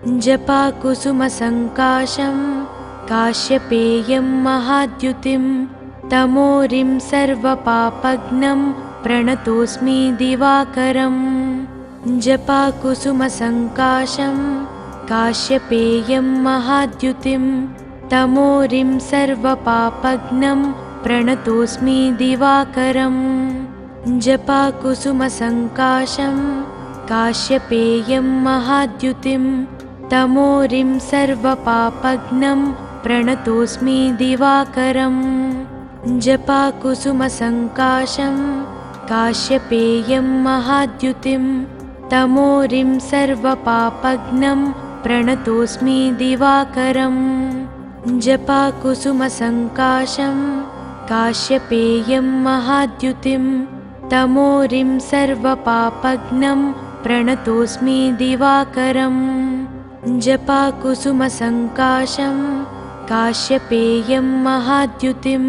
जपाकुसुमसङ्काशं काश्यपेयं महाद्युतिं तमोरिं सर्वपापघ्नं प्रणतोऽस्मि दिवाकरम्। जपाकुसुमसङ्काशं काश्यपेयं महाद्युतिं तमोरिं सर्वपापघ्नं प्रणतोऽस्मि दिवाकरम्। जपाकुसुमसङ्काशं काश्यपेयं महाद्युतिं तमोरिं सर्वपापघ्नं प्रणतोऽस्मि दिवाकरम्। जपाकुसुमसङ्काशं काश्यपेयं महाद्युतिं तमोरिं सर्वपापघ्नं प्रणतोऽस्मि दिवाकरम्। जपाकुसुमसङ्काशं काश्यपेयं महाद्युतिं तमोरिं सर्वपापघ्नं प्रणतोऽस्मि दिवाकरम्। जपाकुसुमसङ्काशं काश्यपेयं महाद्युतिं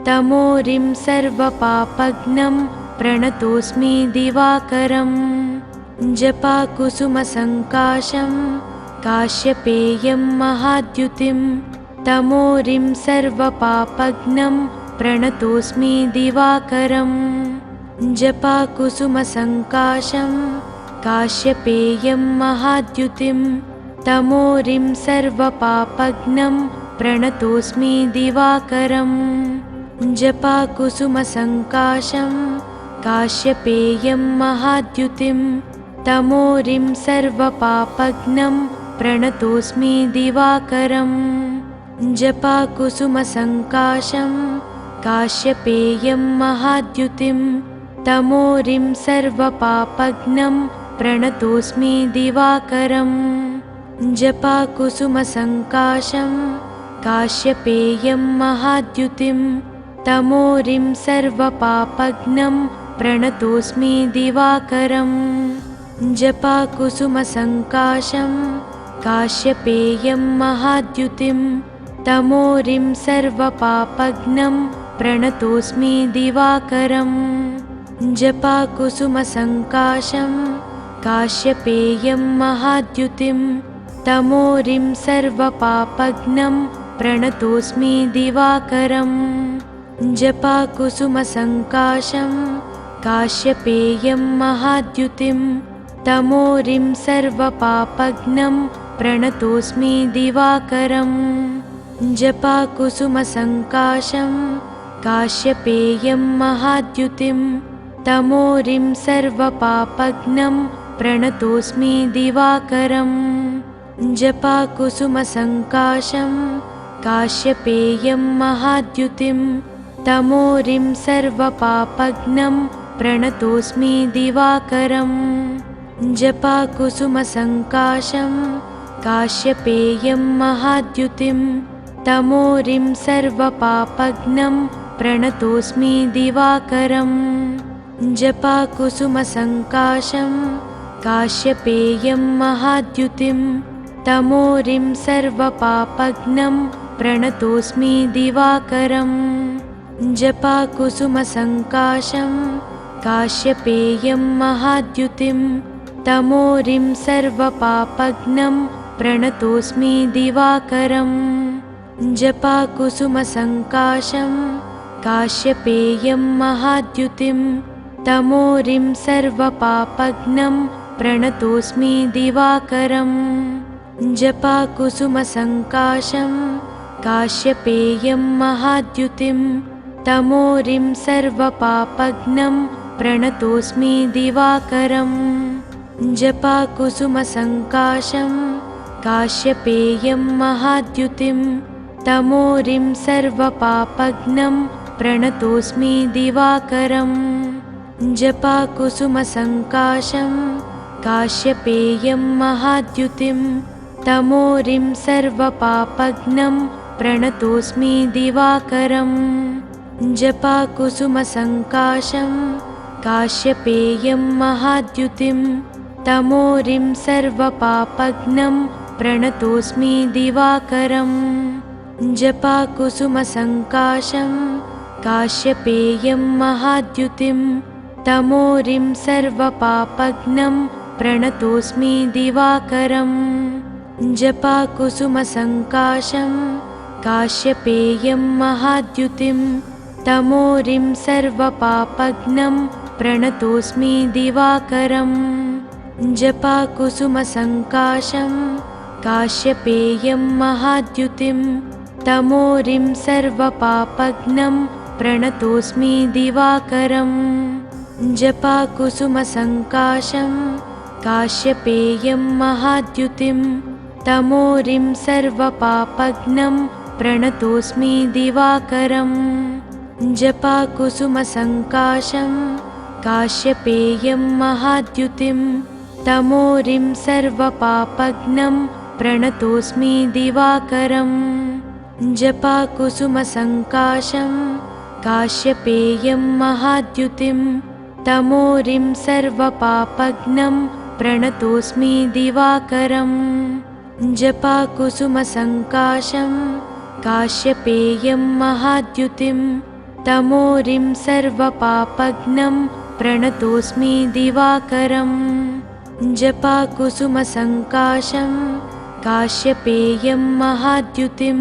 तमोरिं सर्वपापघ्नं प्रणतोऽस्मि दिवाकरम्। जपाकुसुमसङ्काशं काश्यपेयं महाद्युतिं तमोरिं सर्वपापघ्नं प्रणतोऽस्मि दिवाकरम्। जपाकुसुमसङ्काशं काश्यपेयं महाद्युतिं तमोरिं सर्वपापघ्नं प्रणतोऽस्मि दिवाकरम्। जपाकुसुमसङ्काशं काश्यपेयं महाद्युतिं तमोरिं सर्वपापघ्नं प्रणतोऽस्मि दिवाकरम्। जपाकुसुमसङ्काशं काश्यपेयं महाद्युतिं तमोरिं सर्वपापघ्नं प्रणतोऽस्मि दिवाकरम्। जपाकुसुमसङ्काशं काश्यपेयं महाद्युतिं तमोरिं सर्वपापघ्नं प्रणतोऽस्मि दिवाकरम्। जपाकुसुमसङ्काशं काश्यपेयं महाद्युतिं तमोरिं सर्वपापघ्नं प्रणतोऽस्मि दिवाकरम्। जपाकुसुमसङ्काशं काश्यपेयं महाद्युतिं तमोरिं सर्वपापघ्नं प्रणतोऽस्मि दिवाकरम्। जपाकुसुमसङ्काशं काश्यपेयं महाद्युतिं तमोरिं सर्वपापघ्नं प्रणतोऽस्मि दिवाकरम्। जपाकुसुमसङ्काशं काश्यपेयं महाद्युतिं तमोरिं सर्वपापघ्नं प्रणतोऽस्मि दिवाकरम्। जपाकुसुमसङ्काशं काश्यपेयं महाद्युतिं तमोरिं सर्वपापघ्नं प्रणतोऽस्मि दिवाकरम्। जपाकुसुमसङ्काशं काश्यपेयं महाद्युतिं तमोरिं सर्वपापघ्नं प्रणतोऽस्मि दिवाकरम्। जपाकुसुमसङ्काशं काश्यपेयं महाद्युतिं तमोरिं सर्वपापघ्नं प्रणतोऽस्मि दिवाकरम्। जपाकुसुमसङ्काशं काश्यपेयं महाद्युतिं तमोरिं सर्वपापघ्नं प्रणतोऽस्मि दिवाकरम्। जपाकुसुमसङ्काशं काश्यपेयं महाद्युतिं तमोरिं सर्वपापघ्नं प्रणतोऽस्मि दिवाकरम्। जपाकुसुमसङ्काशं काश्यपेयं महाद्युतिं तमोरिं सर्वपापघ्नं प्रणतोऽस्मि दिवाकरम्। जपाकुसुमसङ्काशं काश्यपेयं महाद्युतिं तमोरिं सर्वपापघ्नं प्रणतोऽस्मि दिवाकरम्। जपाकुसुमसङ्काशं काश्यपेयं महाद्युतिं तमोरिं सर्वपापघ्नं प्रणतोऽस्मि दिवाकरम्। जपाकुसुमसङ्काशं काश्यपेयं महाद्युतिं तमोरिं सर्वपापघ्नं प्रणतोऽस्मि दिवाकरम्। जपाकुसुमसङ्काशं काश्यपेयं महाद्युतिं तमोरिं सर्वपापघ्नं प्रणतोऽस्मि दिवाकरम्। जपाकुसुमसङ्काशं काश्यपेयं महाद्युतिं तमोरिं सर्वपापघ्नं प्रणतोऽस्मि दिवाकरम् जपाकुसुमसङ्काशं काश्यपेयं महाद्युतिं तमोरिं सर्वपापघ्नं प्रणतोऽस्मि दिवाकरम् जपाकुसुमसङ्काशं काश्यपेयं महाद्युतिं तमोरिं सर्वपापघ्नं प्रणतोऽस्मि दिवाकरम् जपाकुसुमसङ्काशं काश्यपेयं महाद्युतिं तमोरिं सर्वपापघ्नं प्रणतोऽस्मि दिवाकरम् जपाकुसुमसङ्काशं काश्यपेयं महाद्युतिं तमोरिं सर्वपापघ्नं प्रणतोऽस्मि दिवाकरम् जपाकुसुमसङ्काशं काश्यपेयं महाद्युतिं तमोरिं सर्वपापघ्नं प्रणतोऽस्मि दिवाकरम् जपाकुसुमसङ्काशं काश्यपेयं महाद्युतिं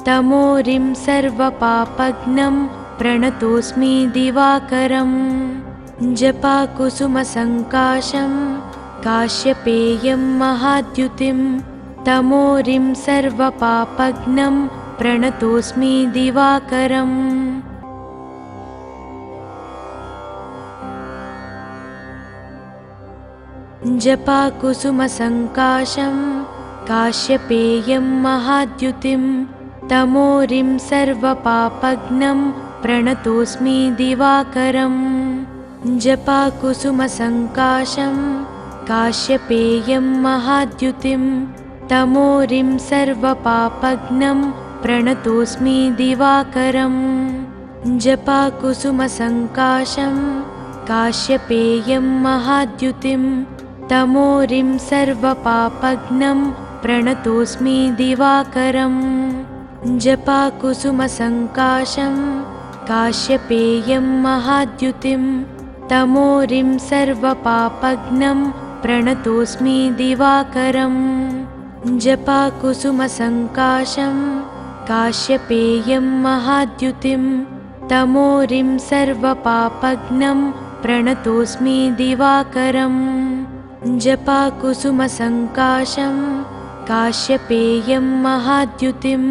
तमोरिं सर्वपापघ्नं प्रणतोऽस्मि दिवाकरम् जपाकुसुमसङ्काशं काश्यपेयं महाद्युतिं तमोरिं सर्वपापघ्नं प्रणतोऽस्मि दिवाकरम् जपाकुसुमसङ्काशं काश्यपेयं महाद्युतिं तमोरिं सर्वपापघ्नं प्रणतोऽस्मि दिवाकरम् जपाकुसुमसङ्काशं काश्यपेयं महाद्युतिं तमोरिं सर्वपापघ्नं प्रणतोऽस्मि दिवाकरम् जपाकुसुमसङ्काशं काश्यपेयं महाद्युतिं तमोरिं सर्वपापघ्नं प्रणतोऽस्मि दिवाकरम् जपाकुसुमसङ्काशं काश्यपेयं महाद्युतिं तमोरिं सर्वपापघ्नं प्रणतोऽस्मि दिवाकरम् जपाकुसुमसङ्काशं काश्यपेयं महाद्युतिं तमोरिं सर्वपापघ्नं प्रणतोऽस्मि दिवाकरम् जपाकुसुमसङ्काशं काश्यपेयं महाद्युतिं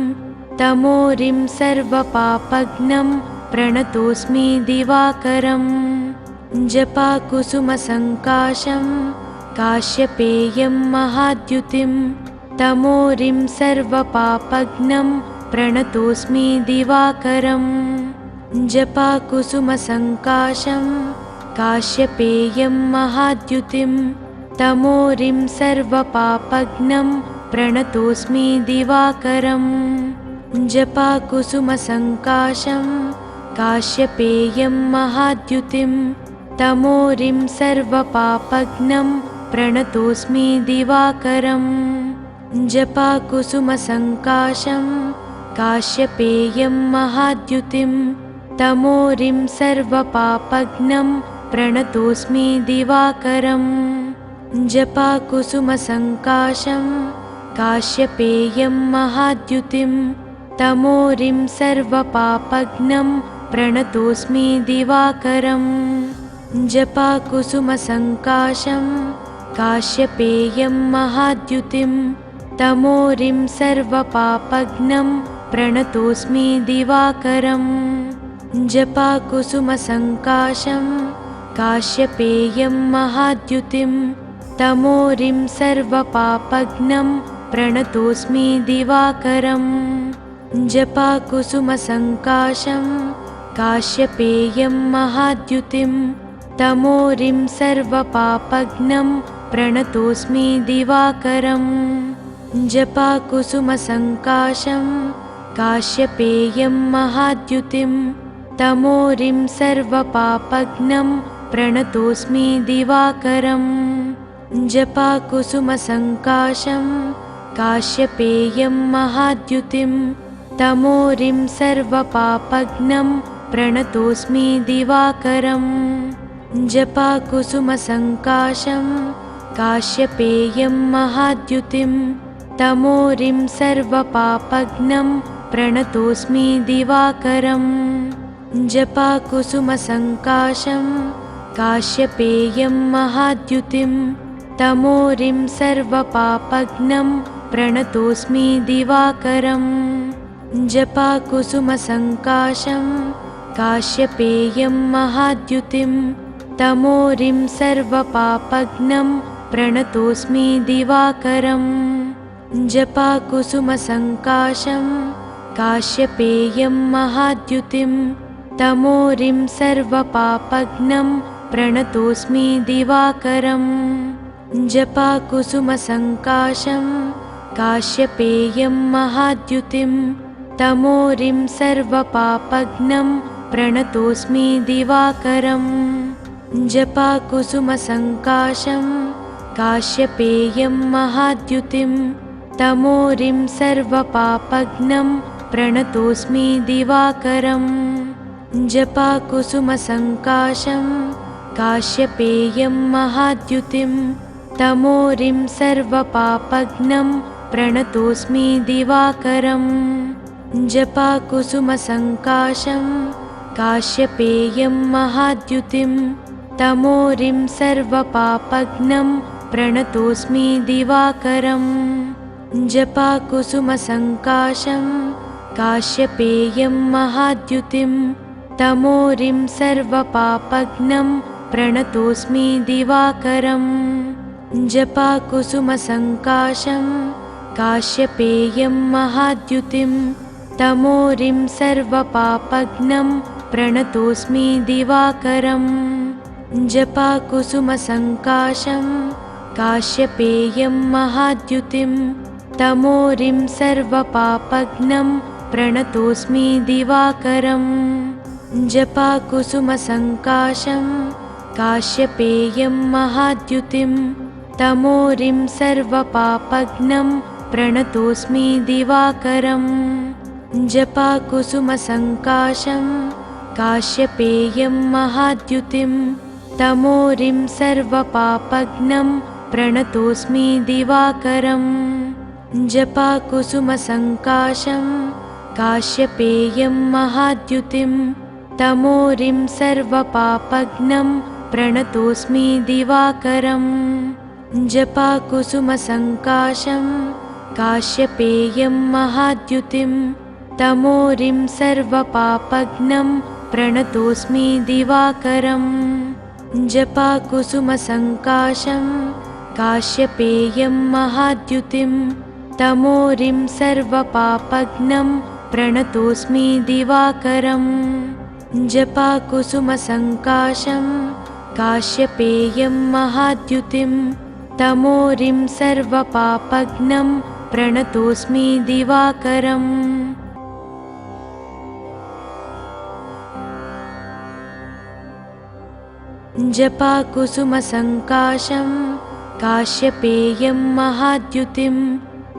तमोरिं सर्वपापघ्नं प्रणतोऽस्मि दिवाकरम् जपाकुसुमसङ्काशं काश्यपेयं महाद्युतिं तमोरिं सर्वपापघ्नं प्रणतोऽस्मि दिवाकरम् जपाकुसुमसङ्काशं काश्यपेयं महाद्युतिं तमोरिं सर्वपापघ्नं प्रणतोऽस्मि दिवाकरम् जपाकुसुमसङ्काशं काश्यपेयं महाद्युतिं तमोरिं सर्वपापघ्नं प्रणतोऽस्मि दिवाकरम् जपाकुसुमसङ्काशं काश्यपेयं महाद्युतिं तमोरिं सर्वपापघ्नं प्रणतोऽस्मि दिवाकरम् जपाकुसुमसङ्काशं काश्यपेयं महाद्युतिं तमोरिं सर्वपापघ्नं प्रणतोऽस्मि दिवाकरम् जपाकुसुमसङ्काशं काश्यपेयं महाद्युतिं तमोरिं सर्वपापघ्नं प्रणतोऽस्मि दिवाकरम् जपाकुसुमसङ्काशं काश्यपेयं महाद्युतिं तमोरिं सर्वपापघ्नं प्रणतोऽस्मि दिवाकरम् जपाकुसुमसङ्काशं काश्यपेयं महाद्युतिं तमोरिं सर्वपापघ्नं प्रणतोऽस्मि दिवाकरम् जपाकुसुमसङ्काशं काश्यपेयं महाद्युतिं तमोरिं सर्वपापघ्नं प्रणतोऽस्मि दिवाकरम् जपाकुसुमसङ्काशं काश्यपेयं महाद्युतिं तमोरिं सर्वपापघ्नं प्रणतोऽस्मि दिवाकरम् जपाकुसुमसङ्काशं काश्यपेयं महाद्युतिं तमोरिं सर्वपापघ्नं प्रणतोऽस्मि दिवाकरम् जपाकुसुमसङ्काशं काश्यपेयं महाद्युतिं तमोरिं सर्वपापघ्नं प्रणतोऽस्मि दिवाकरम् जपाकुसुमसङ्काशं काश्यपेयं महाद्युतिं तमोरिं सर्वपापघ्नं प्रणतोऽस्मि दिवाकरम् जपाकुसुमसङ्काशं काश्यपेयं महाद्युतिं तमोरिं सर्वपापघ्नं प्रणतोऽस्मि दिवाकरम् जपाकुसुमसङ्काशं काश्यपेयं महाद्युतिं तमोरिं सर्वपापघ्नं प्रणतोऽस्मि दिवाकरम् जपाकुसुमसङ्काशं काश्यपेयं महाद्युतिं तमोरिं सर्वपापघ्नं प्रणतोऽस्मि दिवाकरम् जपाकुसुमसङ्काशं काश्यपेयं महाद्युतिं तमोरिं सर्वपापघ्नं प्रणतोऽस्मि दिवाकरम् जपाकुसुमसङ्काशं काश्यपेयं महाद्युतिं तमोरिं सर्वपापघ्नं प्रणतोऽस्मि दिवाकरम् जपाकुसुमसङ्काशं काश्यपेयं महाद्युतिं तमोरिं सर्वपापघ्नं प्रणतोऽस्मि दिवाकरम् जपाकुसुमसङ्काशं काश्यपेयं महाद्युतिं तमोरिं सर्वपापघ्नं प्रणतोऽस्मि दिवाकरम् जपाकुसुमसङ्काशं काश्यपेयं महाद्युतिं तमोरिं सर्वपापघ्नं प्रणतोऽस्मि दिवाकरम् जपाकुसुमसङ्काशं काश्यपेयं महाद्युतिं तमोरिं सर्वपापघ्नं प्रणतोऽस्मि दिवाकरम् जपाकुसुमसङ्काशं काश्यपेयं महाद्युतिं तमोरिं सर्वपापघ्नं प्रणतोऽस्मि दिवाकरम् जपाकुसुमसङ्काशं काश्यपेयं महाद्युतिं तमोरिं सर्वपापघ्नं प्रणतोऽस्मि दिवाकरम् जपाकुसुमसङ्काशं काश्यपेयं महाद्युतिं तमोरिं सर्वपापघ्नं प्रणतोऽस्मि दिवाकरम् जपाकुसुमसङ्काशं काश्यपेयं महाद्युतिं तमोरिं सर्वपापघ्नं प्रणतोऽस्मि दिवाकरम् जपाकुसुमसङ्काशं काश्यपेयं महाद्युतिं तमोरिं सर्वपापघ्नं प्रणतोऽस्मि दिवाकरम् जपाकुसुमसङ्काशं काश्यपेयं महाद्युतिं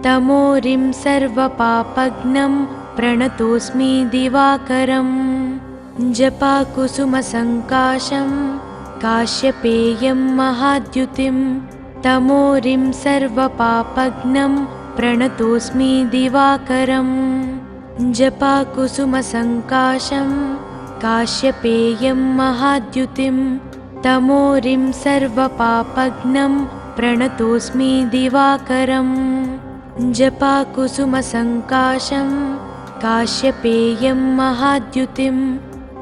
तमोरिं सर्वपापघ्नं प्रणतोऽस्मि दिवाकरम् जपाकुसुमसङ्काशं काश्यपेयं महाद्युतिं तमोरिं सर्वपापघ्नं प्रणतोऽस्मि दिवाकरम् जपाकुसुमसङ्काशं काश्यपेयं महाद्युतिं तमोरिं सर्वपापघ्नं प्रणतोऽस्मि दिवाकरम् जपाकुसुमसङ्काशं काश्यपेयं महाद्युतिं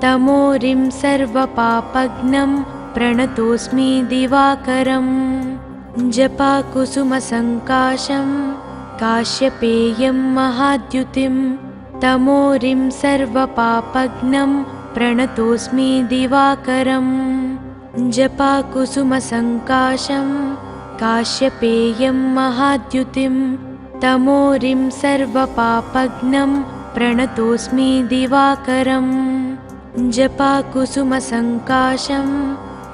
तमोरिं सर्वपापघ्नं प्रणतोऽस्मि दिवाकरम् जपाकुसुमसङ्काशं काश्यपेयं महाद्युतिं तमोरिं सर्वपापघ्नं प्रणतोऽस्मि दिवाकरम् जपाकुसुमसङ्काशं काश्यपेयं महाद्युतिं तमोरिं सर्वपापघ्नं प्रणतोऽस्मि दिवाकरम् जपाकुसुमसङ्काशं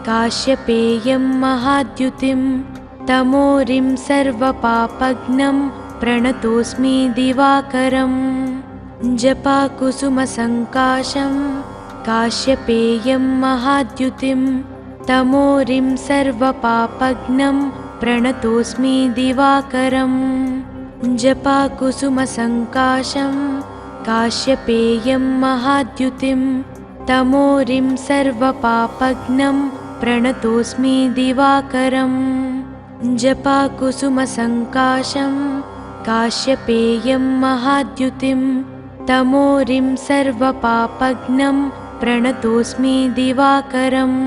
काश्यपेयं महाद्युतिं तमोरिं सर्वपापघ्नं प्रणतोऽस्मि दिवाकरम् जपाकुसुमसङ्काशं काश्यपेयं महाद्युतिं तमोरिं सर्वपापघ्नं प्रणतोऽस्मि दिवाकरम् जपाकुसुमसङ्काशं काश्यपेयं महाद्युतिं तमोरिं सर्वपापघ्नं प्रणतोऽस्मि दिवाकरम् जपाकुसुमसङ्काशं काश्यपेयं महाद्युतिं तमोरिं सर्वपापघ्नं प्रणतोऽस्मि दिवाकरम्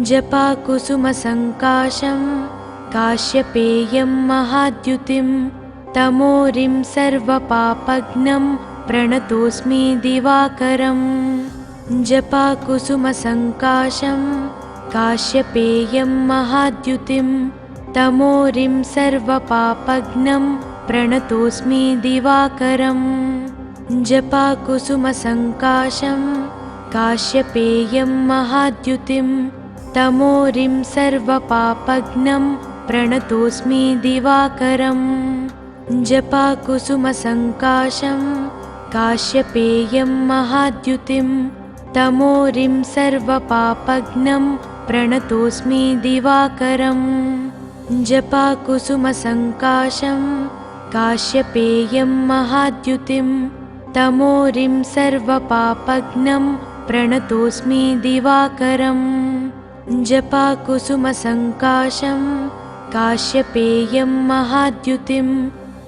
जपाकुसुमसङ्काशं काश्यपेयं महाद्युतिं तमोरिं सर्वपापघ्नं प्रणतोऽस्मि दिवाकरम् जपाकुसुमसङ्काशं काश्यपेयं महाद्युतिं तमोरिं सर्वपापघ्नं प्रणतोऽस्मि दिवाकरम् जपाकुसुमसङ्काशं काश्यपेयं महाद्युतिं तमोरिं सर्वपापघ्नं प्रणतोऽस्मि दिवाकरम् जपाकुसुमसङ्काशं काश्यपेयं महाद्युतिं तमोरिं सर्वपापघ्नं प्रणतोऽस्मि दिवाकरम् जपाकुसुमसङ्काशं काश्यपेयं महाद्युतिं तमोरिं सर्वपापघ्नं प्रणतोऽस्मि दिवाकरम् जपाकुसुमसङ्काशं काश्यपेयं महाद्युतिं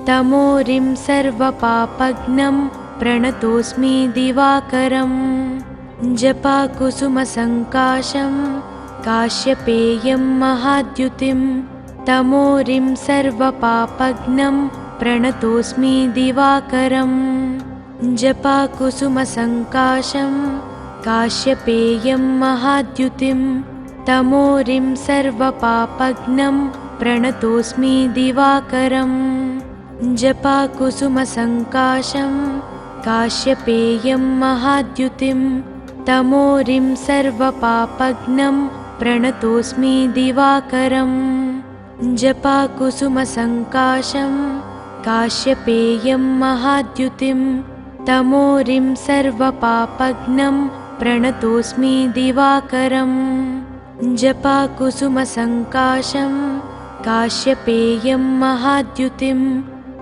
तमोरिं सर्वपापघ्नं प्रणतोऽस्मि दिवाकरम् जपाकुसुमसङ्काशं काश्यपेयं महाद्युतिं तमोरिं सर्वपापघ्नं प्रणतोऽस्मि दिवाकरम् जपाकुसुमसङ्काशं काश्यपेयं महाद्युतिं तमोरिं सर्वपापघ्नं प्रणतोऽस्मि दिवाकरम् जपाकुसुमसङ्काशं काश्यपेयं महाद्युतिं तमोरिं सर्वपापघ्नं प्रणतोऽस्मि दिवाकरम् जपाकुसुमसङ्काशं काश्यपेयं महाद्युतिं तमोरिं सर्वपापघ्नं प्रणतोऽस्मि दिवाकरम् जपाकुसुमसङ्काशं काश्यपेयं महाद्युतिं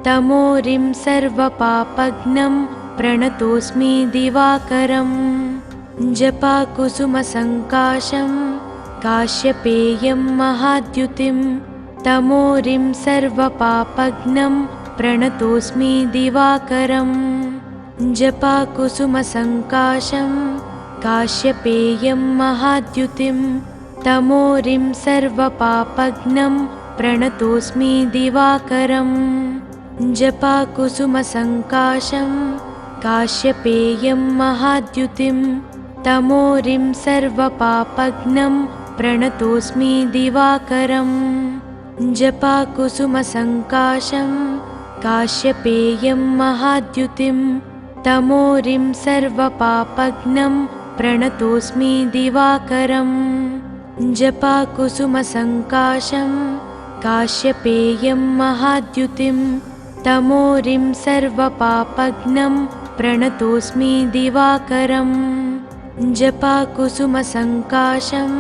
तमोरिं सर्वपापघ्नं प्रणतोऽस्मि दिवाकरम् जपाकुसुमसङ्काशं काश्यपेयं महाद्युतिं तमोरिं सर्वपापघ्नं प्रणतोऽस्मि दिवाकरम् जपाकुसुमसङ्काशं काश्यपेयं महाद्युतिं तमोरिं सर्वपापघ्नं प्रणतोऽस्मि दिवाकरम् जपाकुसुमसङ्काशं काश्यपेयं महाद्युतिं तमोरिं सर्वपापघ्नं प्रणतोऽस्मि दिवाकरम् जपाकुसुमसङ्काशं काश्यपेयं महाद्युतिं तमोरिं सर्वपापघ्नं प्रणतोऽस्मि दिवाकरम् जपाकुसुमसङ्काशं काश्यपेयं महाद्युतिं तमोरिं सर्वपापघ्नं प्रणतोऽस्मि दिवाकरम् जपाकुसुमसङ्काशं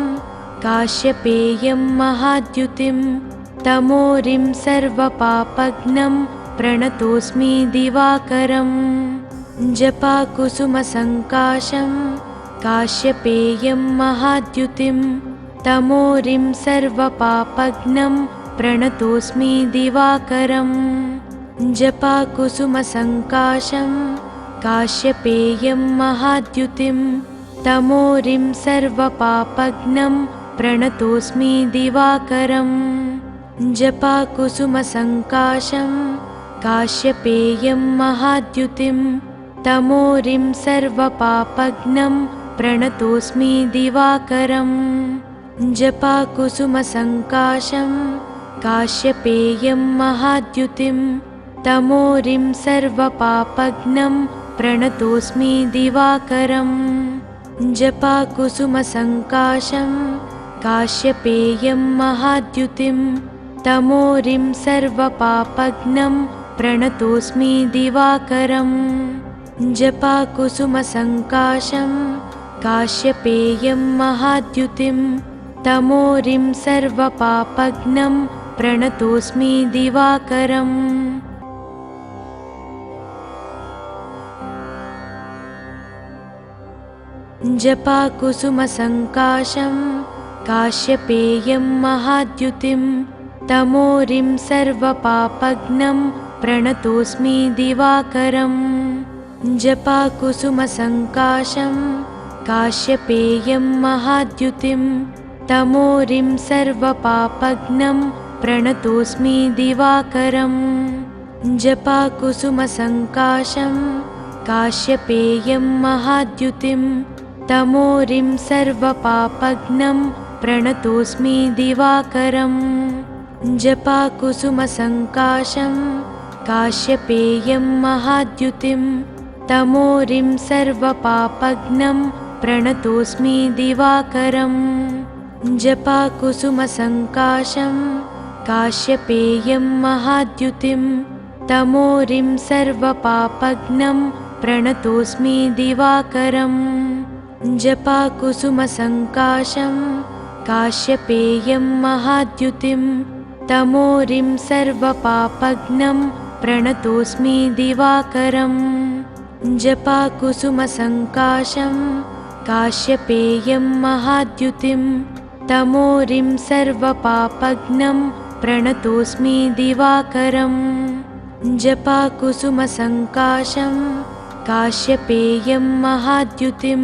काश्यपेयं महाद्युतिं तमोरिं सर्वपापघ्नं प्रणतोऽस्मि दिवाकरम् जपाकुसुमसङ्काशं काश्यपेयं महाद्युतिं तमोरिं सर्वपापघ्नं प्रणतोऽस्मि दिवाकरम् जपाकुसुमसङ्काशं काश्यपेयं महाद्युतिं तमोरिं सर्वपापघ्नं प्रणतोऽस्मि दिवाकरम् जपाकुसुमसङ्काशं काश्यपेयं महाद्युतिं तमोरिं सर्वपापघ्नं प्रणतोऽस्मि दिवाकरम् जपाकुसुमसङ्काशं काश्यपेयं महाद्युतिं तमोरिं सर्वपापघ्नं प्रणतोऽस्मि दिवाकरम् जपाकुसुमसङ्काशं काश्यपेयं महाद्युतिं तमोरिं सर्वपापघ्नं प्रणतोऽस्मि दिवाकरम् जपाकुसुमसङ्काशं काश्यपेयं महाद्युतिं तमोरिं सर्वपापघ्नं प्रणतोऽस्मि दिवाकरम् जपाकुसुमसङ्काशं काश्यपेयं महाद्युतिं तमोरिं सर्वपापघ्नं प्रणतोऽस्मि दिवाकरम् जपाकुसुमसङ्काशं काश्यपेयं महाद्युतिं तमोरिं सर्वपापघ्नं प्रणतोऽस्मि दिवाकरम् जपाकुसुमसङ्काशं काश्यपेयं महाद्युतिं तमोरिं सर्वपापघ्नं प्रणतोऽस्मि दिवाकरम् जपाकुसुमसङ्काशं काश्यपेयं महाद्युतिं तमोरिं सर्वपापघ्नं प्रणतोऽस्मि दिवाकरम् जपाकुसुमसङ्काशं काश्यपेयं महाद्युतिं तमोरिं सर्वपापघ्नं प्रणतोऽस्मि दिवाकरम् जपाकुसुमसङ्काशं काश्यपेयं महाद्युतिं तमोरिं सर्वपापघ्नं प्रणतोऽस्मि दिवाकरम् जपाकुसुमसङ्काशं काश्यपेयं महाद्युतिं तमोरिं सर्वपापघ्नं प्रणतोऽस्मि दिवाकरम् जपाकुसुमसङ्काशं काश्यपेयं महाद्युतिं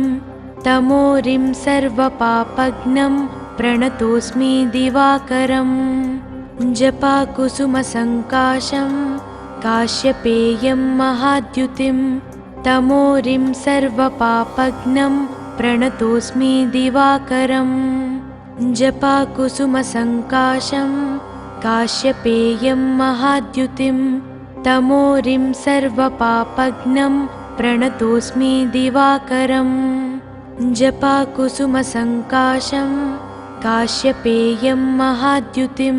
तमोरिं सर्वपापघ्नं प्रणतोऽस्मि दिवाकरम् जपाकुसुमसङ्काशं काश्यपेयं महाद्युतिं तमोरिं सर्वपापघ्नं प्रणतोऽस्मि दिवाकरम् जपाकुसुमसङ्काशं काश्यपेयं महाद्युतिं तमोरिं सर्वपापघ्नं प्रणतोऽस्मि दिवाकरम् जपाकुसुमसङ्काशं काश्यपेयं महाद्युतिं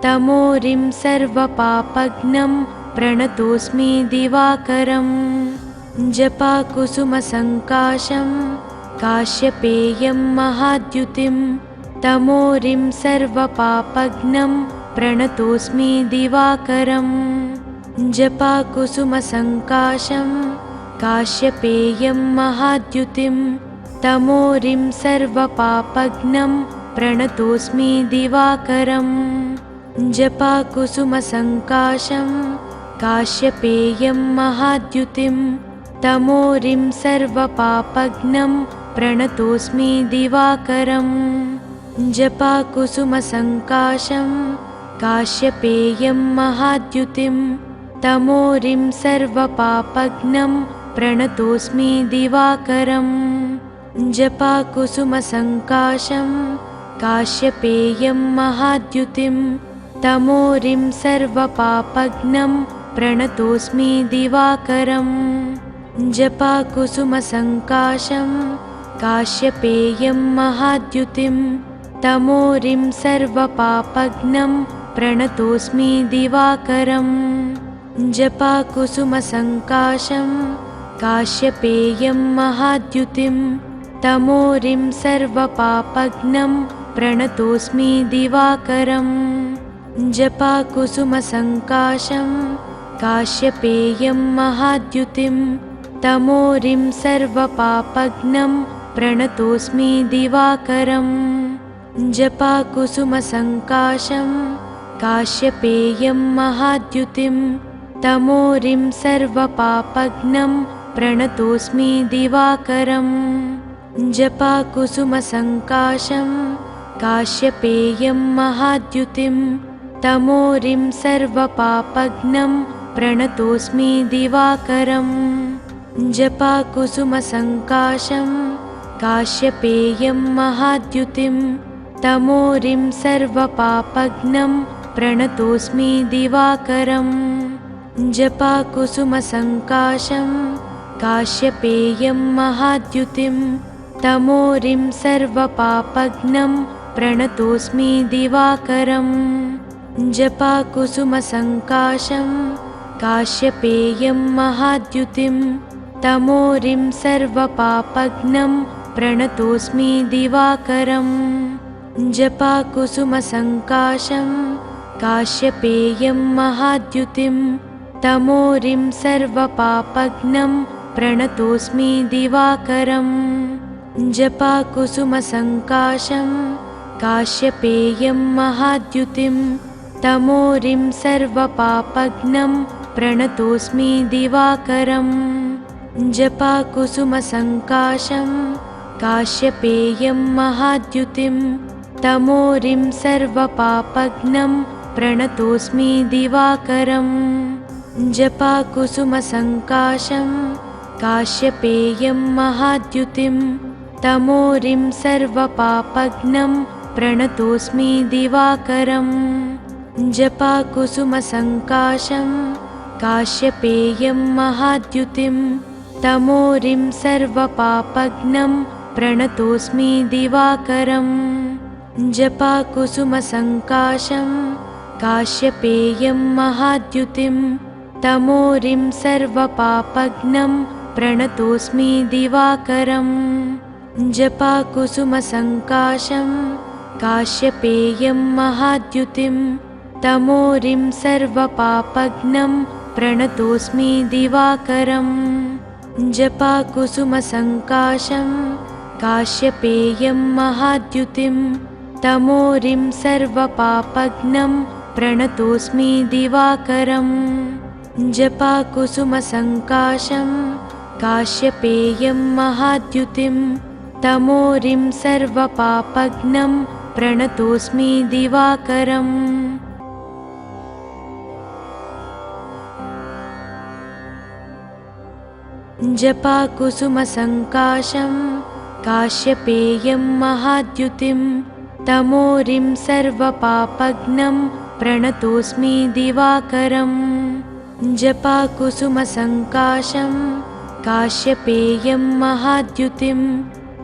तमोरिं सर्वपापघ्नं प्रणतोऽस्मि दिवाकरम् जपाकुसुमसङ्काशं काश्यपेयं महाद्युतिं तमोरिं सर्वपापघ्नं प्रणतोऽस्मि दिवाकरम् जपाकुसुमसङ्काशं काश्यपेयं महाद्युतिं तमोरिं सर्वपापघ्नं प्रणतोऽस्मि दिवाकरम् जपाकुसुमसङ्काशं काश्यपेयं महाद्युतिं तमोरिं सर्वपापघ्नं प्रणतोऽस्मि दिवाकरम् जपाकुसुमसङ्काशं काश्यपेयं महाद्युतिं तमोरिं सर्वपापघ्नं प्रणतोऽस्मि दिवाकरम् जपाकुसुमसङ्काशं काश्यपेयं महाद्युतिं तमोरिं सर्वपापघ्नं प्रणतोऽस्मि दिवाकरम् जपाकुसुमसङ्काशं काश्यपेयं महाद्युतिं तमोरिं सर्वपापघ्नं प्रणतोऽस्मि दिवाकरम् जपाकुसुमसङ्काशं काश्यपेयं महाद्युतिं तमोरिं सर्वपापघ्नं प्रणतोऽस्मि दिवाकरम् जपाकुसुमसङ्काशं काश्यपेयं महाद्युतिं तमोरिं सर्वपापघ्नं प्रणतोऽस्मि दिवाकरम् जपाकुसुमसङ्काशं काश्यपेयं महाद्युतिं तमोरिं सर्वपापघ्नं प्रणतोऽस्मि दिवाकरम् जपाकुसुमसङ्काशं काश्यपेयं महाद्युतिं तमोरिं सर्वपापघ्नं प्रणतोऽस्मि दिवाकरम् जपाकुसुमसङ्काशं काश्यपेयं महाद्युतिं तमोरिं सर्वपापघ्नं प्रणतोऽस्मि दिवाकरम् जपाकुसुमसङ्काशं काश्यपेयं महाद्युतिं तमोरिं सर्वपापघ्नं प्रणतोऽस्मि दिवाकरम् जपाकुसुमसङ्काशं काश्यपेयं महाद्युतिं तमोरिं सर्वपापघ्नं प्रणतोऽस्मि दिवाकरम् जपाकुसुमसङ्काशं काश्यपेयं महाद्युतिं तमोरिं सर्वपापघ्नं प्रणतोऽस्मि दिवाकरम् जपाकुसुमसङ्काशं काश्यपेयं महाद्युतिं तमोरिं सर्वपापघ्नं प्रणतोऽस्मि दिवाकरम् जपाकुसुमसङ्काशं काश्यपेयं महाद्युतिं तमोरिं सर्वपापघ्नं प्रणतोऽस्मि दिवाकरम् जपाकुसुमसङ्काशं काश्यपेयं महाद्युतिं तमोरिं सर्वपापघ्नं प्रणतोऽस्मि दिवाकरम् जपाकुसुमसङ्काशं काश्यपेयं महाद्युतिं तमोरिं सर्वपापघ्नं प्रणतोऽस्मि दिवाकरम् जपाकुसुमसङ्काशं काश्यपेयं महाद्युतिं तमोरिं सर्वपापघ्नं प्रणतोऽस्मि दिवाकरम् जपाकुसुमसङ्काशं काश्यपेयं महाद्युतिं तमोरिं सर्वपापघ्नं प्रणतोऽस्मि दिवाकरम् जपाकुसुमसङ्काशं काश्यपेयं महाद्युतिं तमोरिं सर्वपापघ्नं प्रणतोऽस्मि दिवाकरम् जपाकुसुमसङ्काशं काश्यपेयं महाद्युतिं तमोरिं सर्वपापघ्नं प्रणतोऽस्मि दिवाकरम् जपाकुसुमसङ्काशं काश्यपेयं महाद्युतिं तमोरिं सर्वपापघ्नं प्रणतोऽस्मि दिवाकरम् जपाकुसुमसङ्काशं काश्यपेयं महाद्युतिं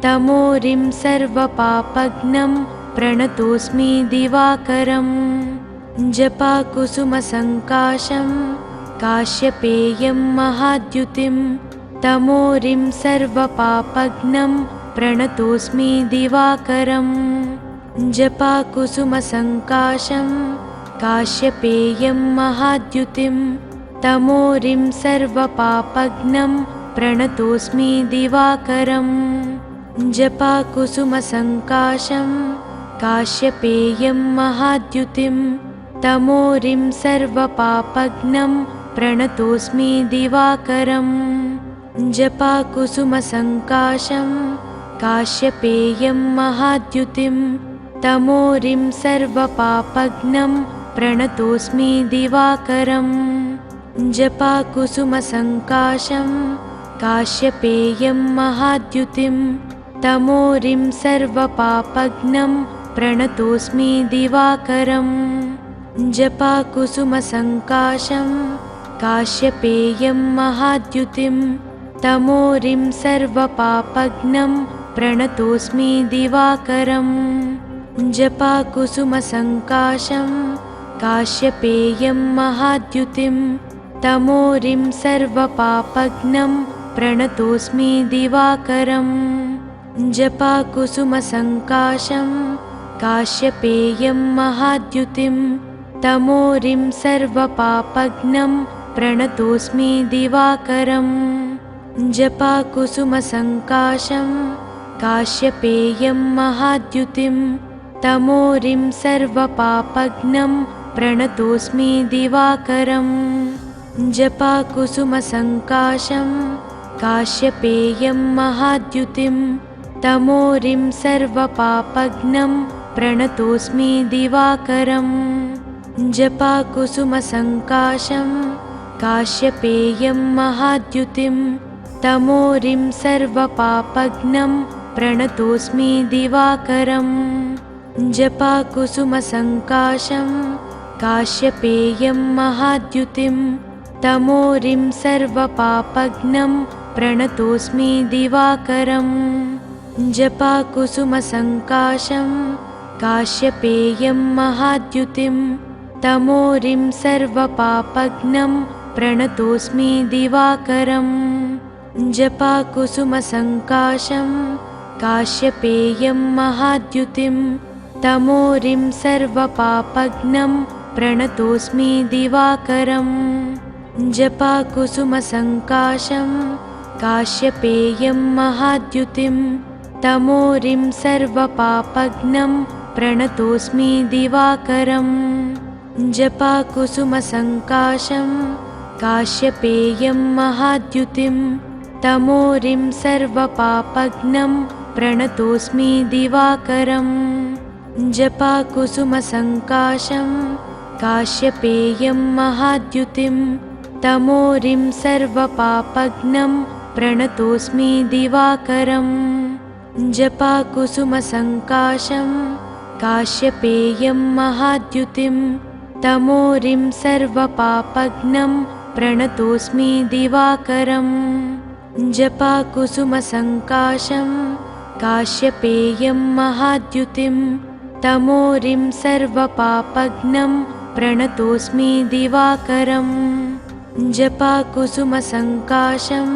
तमोरिं सर्वपापघ्नं प्रणतोऽस्मि दिवाकरम् जपाकुसुमसङ्काशं काश्यपेयं महाद्युतिं तमोरिं सर्वपापघ्नं प्रणतोऽस्मि दिवाकरम् जपाकुसुमसङ्काशं काश्यपेयं महाद्युतिं तमोरिं सर्वपापघ्नं प्रणतोऽस्मि दिवाकरम् जपाकुसुमसङ्काशं काश्यपेयं महाद्युतिं तमोरिं सर्वपापघ्नं प्रणतोऽस्मि दिवाकरम् जपाकुसुमसङ्काशं काश्यपेयं महाद्युतिं तमोरिं सर्वपापघ्नं प्रणतोऽस्मि दिवाकरम् जपाकुसुमसङ्काशं काश्यपेयं महाद्युतिं तमोरिं सर्वपापघ्नं प्रणतोऽस्मि दिवाकरम् जपाकुसुमसङ्काशं काश्यपेयं महाद्युतिं तमोरिं सर्वपापघ्नं प्रणतोऽस्मि दिवाकरम् जपाकुसुमसङ्काशं काश्यपेयं महाद्युतिं तमोरिं सर्वपापघ्नं प्रणतोऽस्मि दिवाकरम् जपाकुसुमसङ्काशं काश्यपेयं महाद्युतिं तमोरिं सर्वपापघ्नं प्रणतोऽस्मि दिवाकरम् जपाकुसुमसङ्काशं काश्यपेयं महाद्युतिं तमोरिं सर्वपापघ्नं प्रणतोऽस्मि दिवाकरम् जपाकुसुमसङ्काशं काश्यपेयं महाद्युतिं तमोरिं सर्वपापघ्नं प्रणतोऽस्मि दिवाकरम् जपाकुसुमसङ्काशं काश्यपेयं महाद्युतिं तमोरिं सर्वपापघ्नं प्रणतोऽस्मि दिवाकरम् जपाकुसुमसङ्काशं काश्यपेयं महाद्युतिं तमोरिं सर्वपापघ्नं प्रणतोऽस्मि दिवाकरम् जपाकुसुमसङ्काशं काश्यपेयं महाद्युतिं तमोरिं सर्वपापघ्नं प्रणतोऽस्मि दिवाकरम् जपाकुसुमसङ्काशं काश्यपेयं महाद्युतिं तमोरिं सर्वपापघ्नं प्रणतोऽस्मि दिवाकरम् जपाकुसुमसङ्काशं काश्यपेयं महाद्युतिं तमोरिं सर्वपापघ्नं प्रणतोऽस्मि दिवाकरम् जपाकुसुमसङ्काशं काश्यपेयं महाद्युतिं तमोरिं सर्वपापघ्नं प्रणतोऽस्मि दिवाकरम् जपाकुसुमसङ्काशं काश्यपेयं महाद्युतिं तमोरिं सर्वपापघ्नं प्रणतोऽस्मि दिवाकरम् जपाकुसुमसङ्काशं काश्यपेयं महाद्युतिं तमोरिं सर्वपापघ्नं प्रणतोऽस्मि दिवाकरम् जपाकुसुमसङ्काशं काश्यपेयं महाद्युतिं तमोरिं सर्वपापघ्नं प्रणतोऽस्मि दिवाकरम् जपाकुसुमसङ्काशं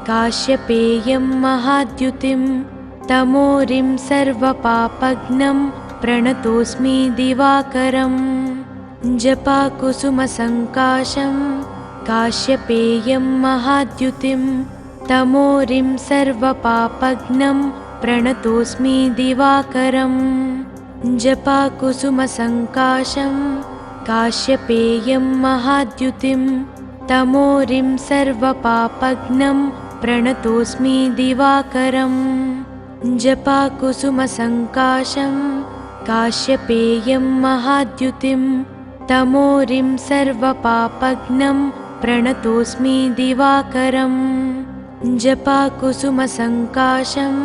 काश्यपेयं महाद्युतिं तमोरिं सर्वपापघ्नं प्रणतोऽस्मि दिवाकरम् जपाकुसुमसङ्काशं काश्यपेयं महाद्युतिं तमोरिं सर्वपापघ्नं प्रणतोऽस्मि दिवाकरम् जपाकुसुमसङ्काशं काश्यपेयं महाद्युतिं तमोरिं सर्वपापघ्नं प्रणतोऽस्मि दिवाकरम् जपाकुसुमसङ्काशं काश्यपेयं महाद्युतिं तमोरिं सर्वपापघ्नं प्रणतोऽस्मि दिवाकरम् जपाकुसुमसङ्काशं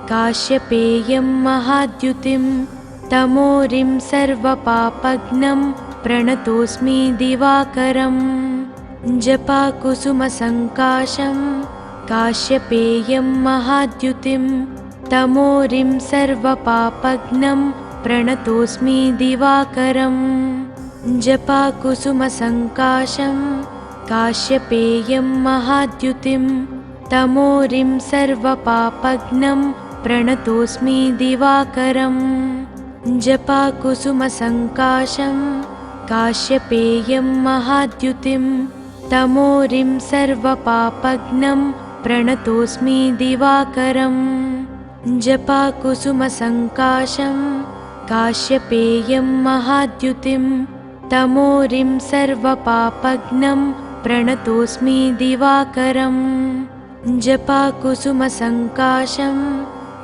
काश्यपेयं महाद्युतिं तमोरिं सर्वपापघ्नं प्रणतोऽस्मि दिवाकरम् जपाकुसुमसङ्काशं काश्यपेयं महाद्युतिं तमोरिं सर्वपापघ्नं प्रणतोऽस्मि दिवाकरम् जपाकुसुमसङ्काशं काश्यपेयं महाद्युतिं तमोरिं सर्वपापघ्नं प्रणतोऽस्मि दिवाकरम् जपाकुसुमसङ्काशं काश्यपेयं महाद्युतिं तमोरिं सर्वपापघ्नं प्रणतोऽस्मि दिवाकरम् जपाकुसुमसङ्काशं काश्यपेयं महाद्युतिं तमोरिं सर्वपापघ्नं प्रणतोऽस्मि दिवाकरम् जपाकुसुमसङ्काशं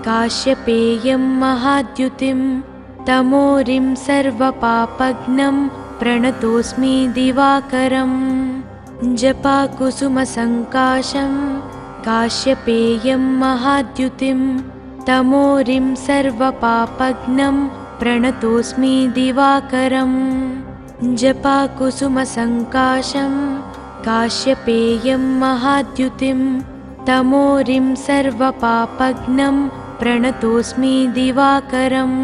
काश्यपेयं महाद्युतिं तमोरिं सर्वपापघ्नं प्रणतोऽस्मि दिवाकरम् जपाकुसुमसङ्काशं काश्यपेयं महाद्युतिं तमोरिं सर्वपापघ्नं प्रणतोऽस्मि दिवाकरम् जपाकुसुमसङ्काशं काश्यपेयं महाद्युतिं तमोरिं सर्वपापघ्नं प्रणतोऽस्मि दिवाकरम्